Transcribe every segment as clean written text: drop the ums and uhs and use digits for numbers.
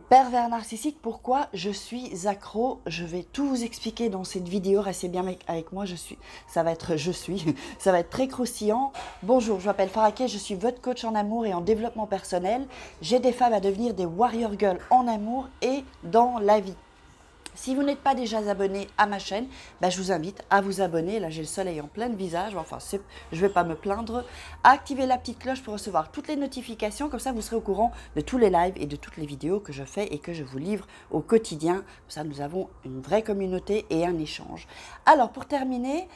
Pervers narcissique, pourquoi je suis accro? Je vais tout vous expliquer dans cette vidéo, restez bien avec moi, ça va être ça va être très croustillant. Bonjour, je m'appelle Faraké, je suis votre coach en amour et en développement personnel. J'aide des femmes à devenir des warrior girls en amour et dans la vie. Si vous n'êtes pas déjà abonné à ma chaîne, je vous invite à vous abonner. Là, j'ai le soleil en plein visage, enfin, je ne vais pas me plaindre. Activez la petite cloche pour recevoir toutes les notifications, comme ça vous serez au courant de tous les lives et de toutes les vidéos que je fais et que je vous livre au quotidien. Comme ça, nous avons une vraie communauté et un échange. Alors, pour terminer,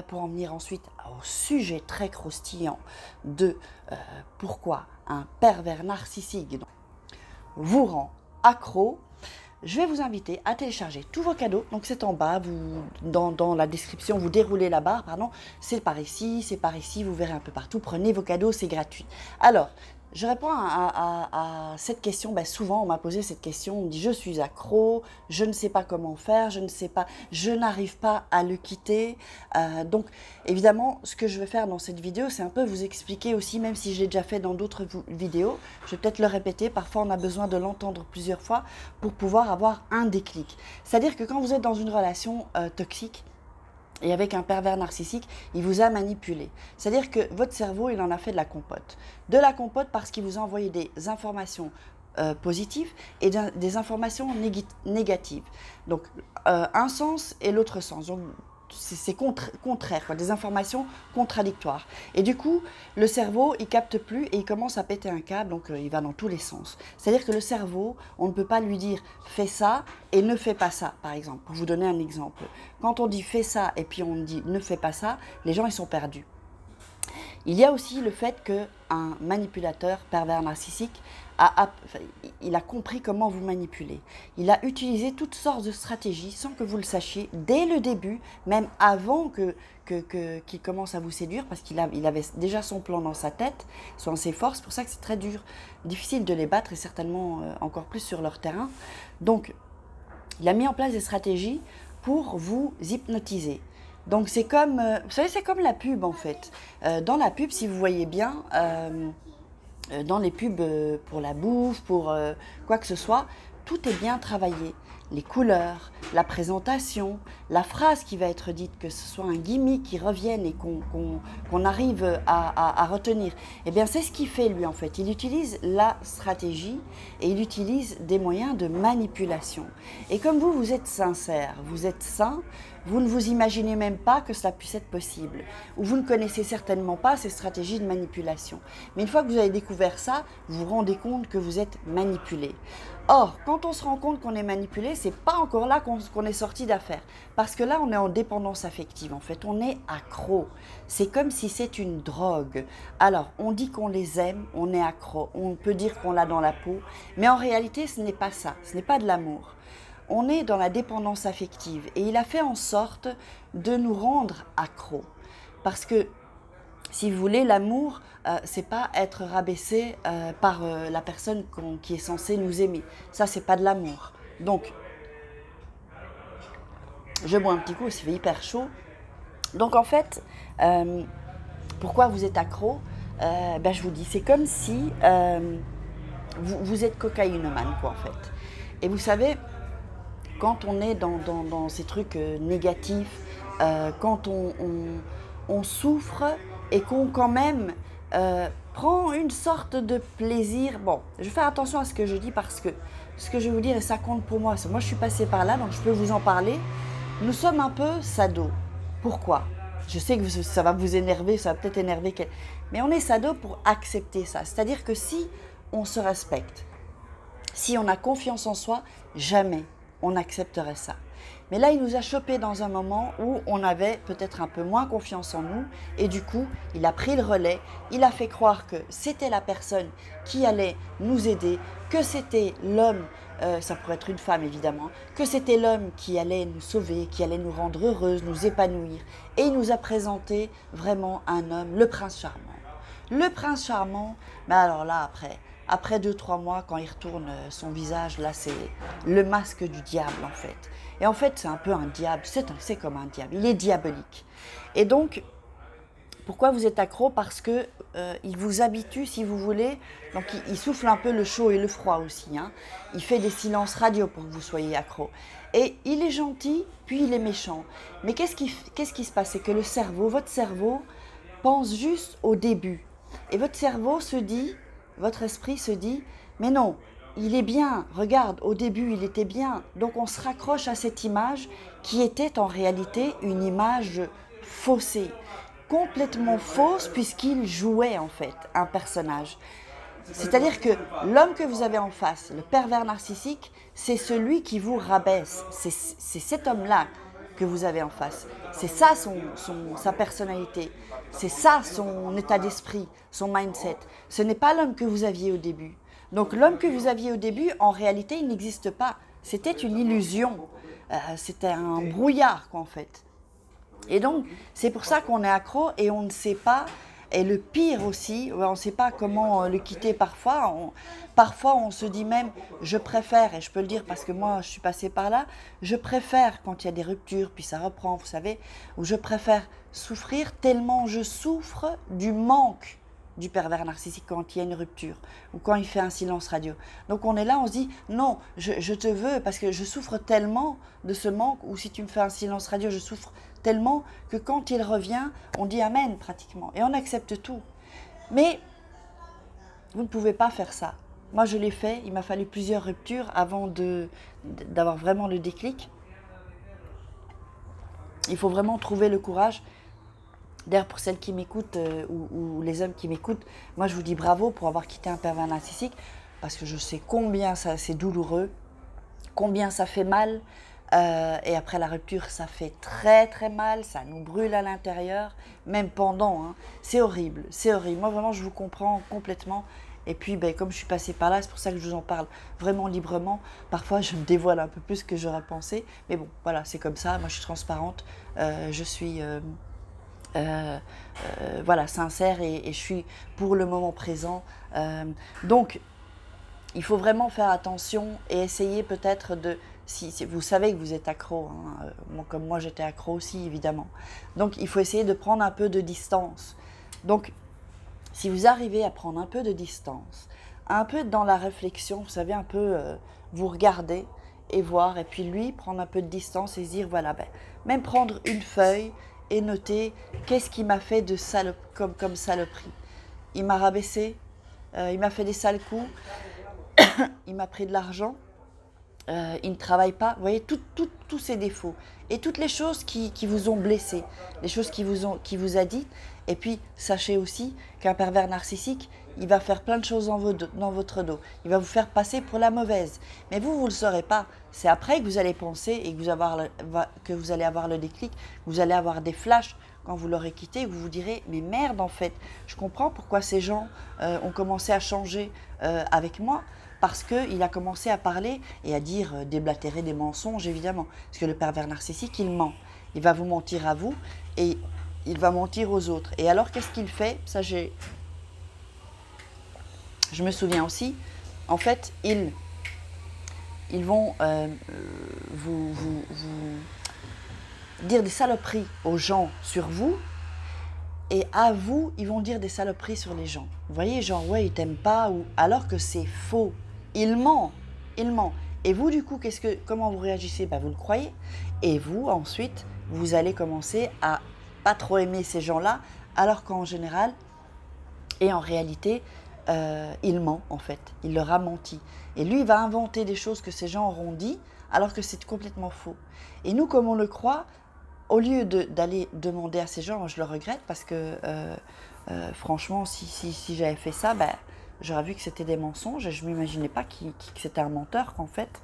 pour en venir ensuite au sujet très croustillant de pourquoi un pervers narcissique vous rend accro, je vais vous inviter à télécharger tous vos cadeaux. Donc c'est en bas, dans la description, vous déroulez la barre, pardon. C'est par ici, vous verrez un peu partout. Prenez vos cadeaux, c'est gratuit. Alors, je réponds à cette question. Souvent, on m'a posé cette question. On me dit, je suis accro, je ne sais pas comment faire, je n'arrive pas à le quitter. Donc, évidemment, ce que je vais faire dans cette vidéo, c'est un peu vous expliquer aussi, même si je l'ai déjà fait dans d'autres vidéos, je vais peut-être le répéter. Parfois, on a besoin de l'entendre plusieurs fois pour pouvoir avoir un déclic. C'est-à-dire que quand vous êtes dans une relation toxique, et avec un pervers narcissique, il vous a manipulé. C'est-à-dire que votre cerveau, il en a fait de la compote. De la compote parce qu'il vous a envoyé des informations positives et des informations négatives. Donc, un sens et l'autre sens. Donc, c'est contraire, quoi, des informations contradictoires. Et du coup, le cerveau, il capte plus et il commence à péter un câble, donc il va dans tous les sens. C'est-à-dire que le cerveau, on ne peut pas lui dire « fais ça » et « ne fais pas ça », par exemple. Pour vous donner un exemple. Quand on dit « fais ça » et puis on dit « ne fais pas ça », les gens, ils sont perdus. Il y a aussi le fait qu'un manipulateur pervers narcissique il a compris comment vous manipuler. Il a utilisé toutes sortes de stratégies sans que vous le sachiez dès le début, même avant qu'il commence à vous séduire, parce qu'il avait déjà son plan dans sa tête, ses forces. C'est pour ça que c'est très dur, difficile de les battre et certainement encore plus sur leur terrain. Donc, il a mis en place des stratégies pour vous hypnotiser. Donc c'est comme, vous savez, c'est comme la pub en fait. Dans la pub, si vous voyez bien, dans les pubs pour la bouffe, pour quoi que ce soit, tout est bien travaillé. Les couleurs, la présentation, la phrase qui va être dite, que ce soit un gimmick qui revienne et qu'on arrive à retenir. Eh bien, c'est ce qu'il fait lui en fait. Il utilise la stratégie et il utilise des moyens de manipulation. Et comme vous êtes sincère, vous êtes sain, vous ne vous imaginez même pas que cela puisse être possible. Ou vous ne connaissez certainement pas ces stratégies de manipulation. Mais une fois que vous avez découvert ça, vous vous rendez compte que vous êtes manipulé. Or, quand on se rend compte qu'on est manipulé, c'est pas encore là qu'on est sorti d'affaire. Parce que là, on est en dépendance affective. En fait, on est accro. C'est comme si c'est une drogue. Alors, on dit qu'on les aime, on est accro. On peut dire qu'on l'a dans la peau. Mais en réalité, ce n'est pas ça. Ce n'est pas de l'amour. On est dans la dépendance affective et il a fait en sorte de nous rendre accros. Parce que, si vous voulez, l'amour, c'est pas être rabaissé par la personne qui est censée nous aimer. Ça, c'est pas de l'amour. Donc, je bois un petit coup, il fait hyper chaud. Donc, en fait, pourquoi vous êtes accro? Je vous dis, c'est comme si vous êtes cocaïnomane, quoi, en fait. Et vous savez, quand on est dans ces trucs négatifs, quand on souffre et qu'on quand même prend une sorte de plaisir. Bon, je vais faire attention à ce que je dis parce que ce que je vais vous dire, et ça compte pour moi. Moi, je suis passée par là, donc je peux vous en parler. Nous sommes un peu sado. Pourquoi? Je sais que ça va vous énerver, ça va peut-être énerver quelqu'un. Mais on est sado pour accepter ça. C'est-à-dire que si on se respecte, si on a confiance en soi, jamais on accepterait ça. Mais là, il nous a chopé dans un moment où on avait peut-être un peu moins confiance en nous et du coup, il a pris le relais, il a fait croire que c'était la personne qui allait nous aider, que c'était l'homme, ça pourrait être une femme évidemment, que c'était l'homme qui allait nous sauver, qui allait nous rendre heureuses, nous épanouir. Et il nous a présenté vraiment un homme, le prince charmant. Le prince charmant, mais alors là, après 2-3 mois, quand il retourne son visage, là, c'est le masque du diable, en fait. Et en fait, c'est un peu un diable, c'est comme un diable, il est diabolique. Et donc, Pourquoi vous êtes accro? Parce que il vous habitue, si vous voulez. Donc il souffle un peu le chaud et le froid aussi, hein. Il fait des silences radio pour que vous soyez accro. Et il est gentil, puis il est méchant. Mais qu'est-ce qui se passe? C'est que le cerveau, votre cerveau, pense juste au début. Et votre cerveau se dit, votre esprit se dit, mais non, il est bien, regarde, au début il était bien. Donc on se raccroche à cette image qui était en réalité une image faussée, complètement fausse puisqu'il jouait en fait un personnage. C'est-à-dire que l'homme que vous avez en face, le pervers narcissique, c'est celui qui vous rabaisse. C'est cet homme-là que vous avez en face. C'est ça sa personnalité. C'est ça son état d'esprit, son mindset. Ce n'est pas l'homme que vous aviez au début. Donc l'homme que vous aviez au début, en réalité, il n'existe pas. C'était une illusion. C'était un brouillard, quoi, en fait. Et donc, c'est pour ça qu'on est accro et on ne sait pas. Et le pire aussi, on ne sait pas comment le quitter parfois. Parfois, on se dit même, je préfère, et je peux le dire parce que moi, je suis passée par là, je préfère quand il y a des ruptures, puis ça reprend, vous savez, ou je préfère souffrir tellement je souffre du manque du pervers narcissique quand il y a une rupture ou quand il fait un silence radio. Donc on est là, on se dit, non, je te veux parce que je souffre tellement de ce manque, ou si tu me fais un silence radio, je souffre tellement que quand il revient, on dit amen pratiquement et on accepte tout. Mais vous ne pouvez pas faire ça. Moi je l'ai fait, il m'a fallu plusieurs ruptures avant d'avoir vraiment le déclic. Il faut vraiment trouver le courage. D'ailleurs, pour celles qui m'écoutent ou les hommes qui m'écoutent, moi je vous dis bravo pour avoir quitté un pervers narcissique, parce que je sais combien c'est douloureux, combien ça fait mal. Et après la rupture, ça fait très très mal, ça nous brûle à l'intérieur, même pendant, hein. C'est horrible, c'est horrible. Moi vraiment, je vous comprends complètement. Et puis, comme je suis passée par là, c'est pour ça que je vous en parle vraiment librement. Parfois, je me dévoile un peu plus que j'aurais pensé. Mais bon, voilà, c'est comme ça. Moi, je suis transparente. Je suis... voilà, sincère et je suis pour le moment présent. Donc, il faut vraiment faire attention et essayer peut-être de... Si vous savez que vous êtes accro, hein, comme moi j'étais accro aussi évidemment. Donc, il faut essayer de prendre un peu de distance. Donc, si vous arrivez à prendre un peu de distance, un peu dans la réflexion, vous savez, un peu vous regarder et voir, et puis lui prendre un peu de distance et se dire, voilà, même prendre une feuille et noter qu'est-ce qu'il m'a fait de comme saloperie. Il m'a rabaissé, il m'a fait des sales coups, il m'a pris de l'argent, il ne travaille pas. Vous voyez, tous ces défauts. Et toutes les choses qui vous ont blessé, les choses qui vous a dit. Et puis, sachez aussi qu'un pervers narcissique, il va faire plein de choses dans votre dos. Il va vous faire passer pour la mauvaise. Mais vous ne le saurez pas. C'est après que vous allez penser et que vous allez avoir le déclic, vous allez avoir des flashs quand vous l'aurez quitté, vous vous direz, mais merde en fait, je comprends pourquoi ces gens ont commencé à changer avec moi, parce qu'il a commencé à parler et à dire, déblatérer des mensonges évidemment. Parce que le pervers narcissique, il ment. Il va vous mentir à vous et il va mentir aux autres. Et alors qu'est-ce qu'il fait? Ça, je me souviens aussi, en fait, ils vont vous dire des saloperies aux gens sur vous, et à vous, ils vont dire des saloperies sur les gens. Vous voyez, genre, ouais, ils t'aiment pas, ou alors que c'est faux. Il ment, il ment. Et vous, du coup, comment vous réagissez? Vous le croyez. Et vous, ensuite, vous allez commencer à pas trop aimer ces gens-là, alors qu'en général, et en réalité, il ment en fait, il leur a menti. Et lui, il va inventer des choses que ces gens auront dit, alors que c'est complètement faux. Et nous, comme on le croit, au lieu d'aller demander à ces gens, moi, je le regrette parce que franchement, si j'avais fait ça, j'aurais vu que c'était des mensonges et je ne m'imaginais pas que c'était un menteur qu'en fait.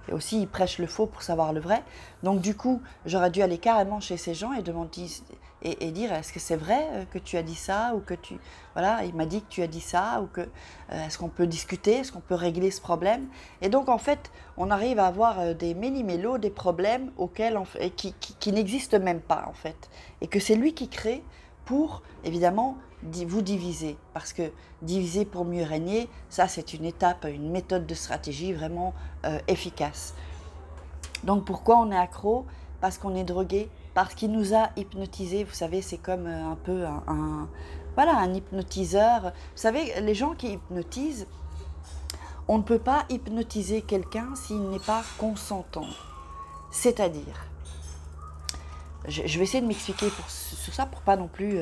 Et aussi, il prêche le faux pour savoir le vrai. Donc du coup, j'aurais dû aller carrément chez ces gens et demander et dire, est-ce que c'est vrai que tu as dit ça, ou que voilà, il m'a dit que tu as dit ça, ou que est-ce qu'on peut discuter, est-ce qu'on peut régler ce problème? Et donc en fait, on arrive à avoir des méli-mélos, des problèmes qui n'existent même pas en fait, et que c'est lui qui crée pour évidemment vous diviser, parce que diviser pour mieux régner, ça c'est une étape, une méthode de stratégie vraiment efficace. Donc pourquoi on est accro? Parce qu'on est drogué parce qu'il nous a hypnotisés. Vous savez, c'est comme un peu voilà, un hypnotiseur. Vous savez, les gens qui hypnotisent, on ne peut pas hypnotiser quelqu'un s'il n'est pas consentant. C'est-à-dire, je vais essayer de m'expliquer sur ça pour pas non plus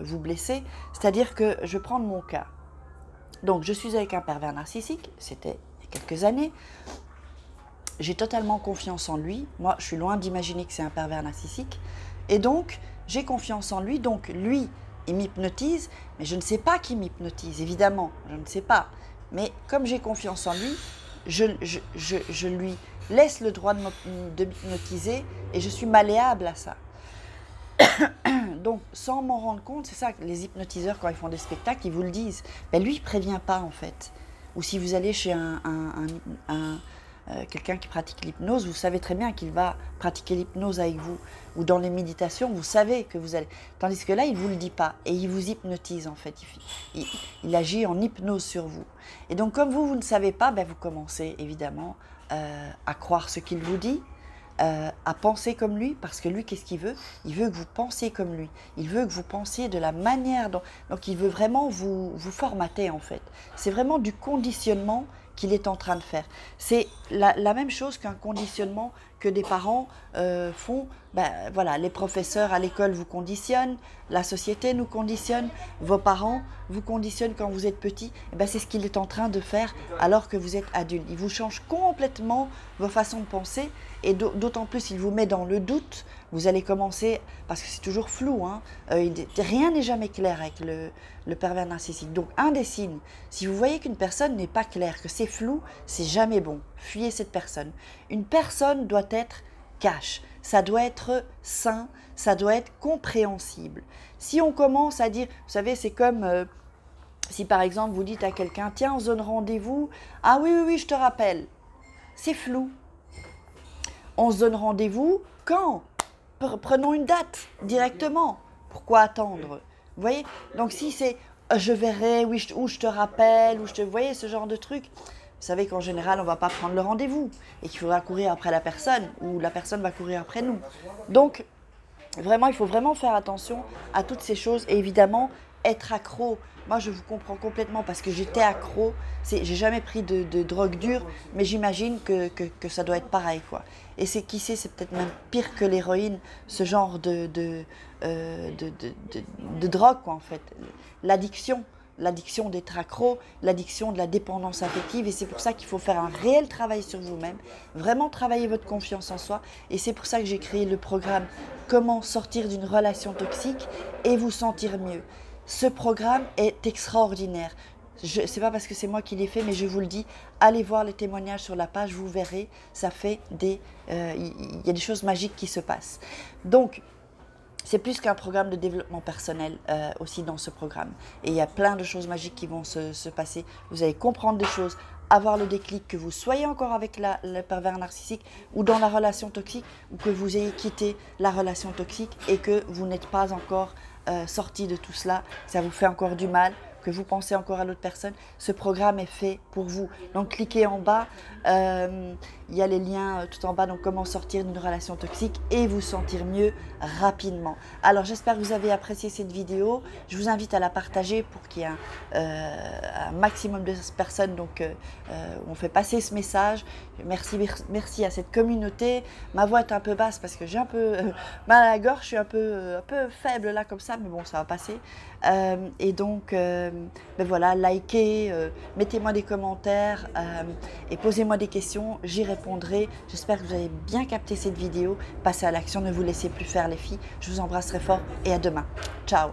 vous blesser. C'est-à-dire que je vais prendre mon cas. Donc, je suis avec un pervers narcissique, c'était il y a quelques années. J'ai totalement confiance en lui. Moi, je suis loin d'imaginer que c'est un pervers narcissique. Et donc, j'ai confiance en lui. Donc, lui, il m'hypnotise, mais je ne sais pas qui m'hypnotise, évidemment, je ne sais pas. Mais comme j'ai confiance en lui, je lui laisse le droit de m'hypnotiser et je suis malléable à ça. Donc, sans m'en rendre compte, c'est ça que les hypnotiseurs, quand ils font des spectacles, ils vous le disent. Ben, lui, il ne prévient pas, en fait. Ou si vous allez chez quelqu'un qui pratique l'hypnose, vous savez très bien qu'il va pratiquer l'hypnose avec vous. Ou dans les méditations, vous savez que vous allez... Tandis que là, il ne vous le dit pas. Et il vous hypnotise, en fait. Il agit en hypnose sur vous. Et donc, comme vous ne savez pas, ben, vous commencez, évidemment, à croire ce qu'il vous dit, à penser comme lui, parce que lui, qu'est-ce qu'il veut? Il veut que vous pensiez comme lui. Il veut que vous pensiez de la manière dont... Donc, il veut vraiment vous formater, en fait. C'est vraiment du conditionnement qu'il est en train de faire. C'est la même chose qu'un conditionnement que des parents font. Ben, voilà, les professeurs à l'école vous conditionnent, la société nous conditionne, vos parents vous conditionnent quand vous êtes petit. Et ben, c'est ce qu'il est en train de faire alors que vous êtes adulte. Il vous change complètement vos façons de penser et d'autant plus il vous met dans le doute. Vous allez commencer, parce que c'est toujours flou, hein, rien n'est jamais clair avec le pervers narcissique. Donc un des signes, si vous voyez qu'une personne n'est pas claire, que c'est flou, c'est jamais bon. Fuyez cette personne. Une personne doit être cash, ça doit être sain, ça doit être compréhensible. Si on commence à dire, vous savez, c'est comme si par exemple vous dites à quelqu'un, tiens, on se donne rendez-vous, ah oui, oui, oui, je te rappelle. C'est flou. On se donne rendez-vous quand? Prenons une date directement. Pourquoi attendre? Vous voyez? Donc si c'est je verrai, oui, ou je te rappelle, ou vous voyez ce genre de truc. Vous savez qu'en général, on ne va pas prendre le rendez-vous et qu'il faudra courir après la personne ou la personne va courir après nous. Donc, vraiment, il faut vraiment faire attention à toutes ces choses et évidemment, être accro. Moi, je vous comprends complètement parce que j'étais accro. J'ai jamais pris de drogue dure, mais j'imagine que ça doit être pareil, quoi. Et c'est qui sait, c'est peut-être même pire que l'héroïne, ce genre de drogue, quoi, en fait. L'addiction d'être accro, l'addiction de la dépendance affective. Et c'est pour ça qu'il faut faire un réel travail sur vous-même, vraiment travailler votre confiance en soi. Et c'est pour ça que j'ai créé le programme « Comment sortir d'une relation toxique et vous sentir mieux ». Ce programme est extraordinaire. Ce n'est pas parce que c'est moi qui l'ai fait, mais je vous le dis, allez voir les témoignages sur la page, vous verrez, ça fait il y a des choses magiques qui se passent. Donc, c'est plus qu'un programme de développement personnel aussi dans ce programme. Et il y a plein de choses magiques qui vont se passer. Vous allez comprendre des choses, avoir le déclic, que vous soyez encore avec le pervers narcissique ou dans la relation toxique, ou que vous ayez quitté la relation toxique et que vous n'êtes pas encore sorti de tout cela, ça vous fait encore du mal, que vous pensez encore à l'autre personne, ce programme est fait pour vous. Donc cliquez en bas, il y a les liens tout en bas, donc comment sortir d'une relation toxique et vous sentir mieux rapidement. Alors j'espère que vous avez apprécié cette vidéo, je vous invite à la partager pour qu'il y ait un maximum de personnes, donc on fait passer ce message. Merci à cette communauté. Ma voix est un peu basse parce que j'ai un peu mal à la gorge, je suis un peu faible là comme ça, mais bon, ça va passer. Et donc, ben voilà, likez, mettez-moi des commentaires et posez-moi des questions, j'y répondrai. J'espère que vous avez bien capté cette vidéo. Passez à l'action, ne vous laissez plus faire les filles. Je vous embrasse très fort et à demain. Ciao.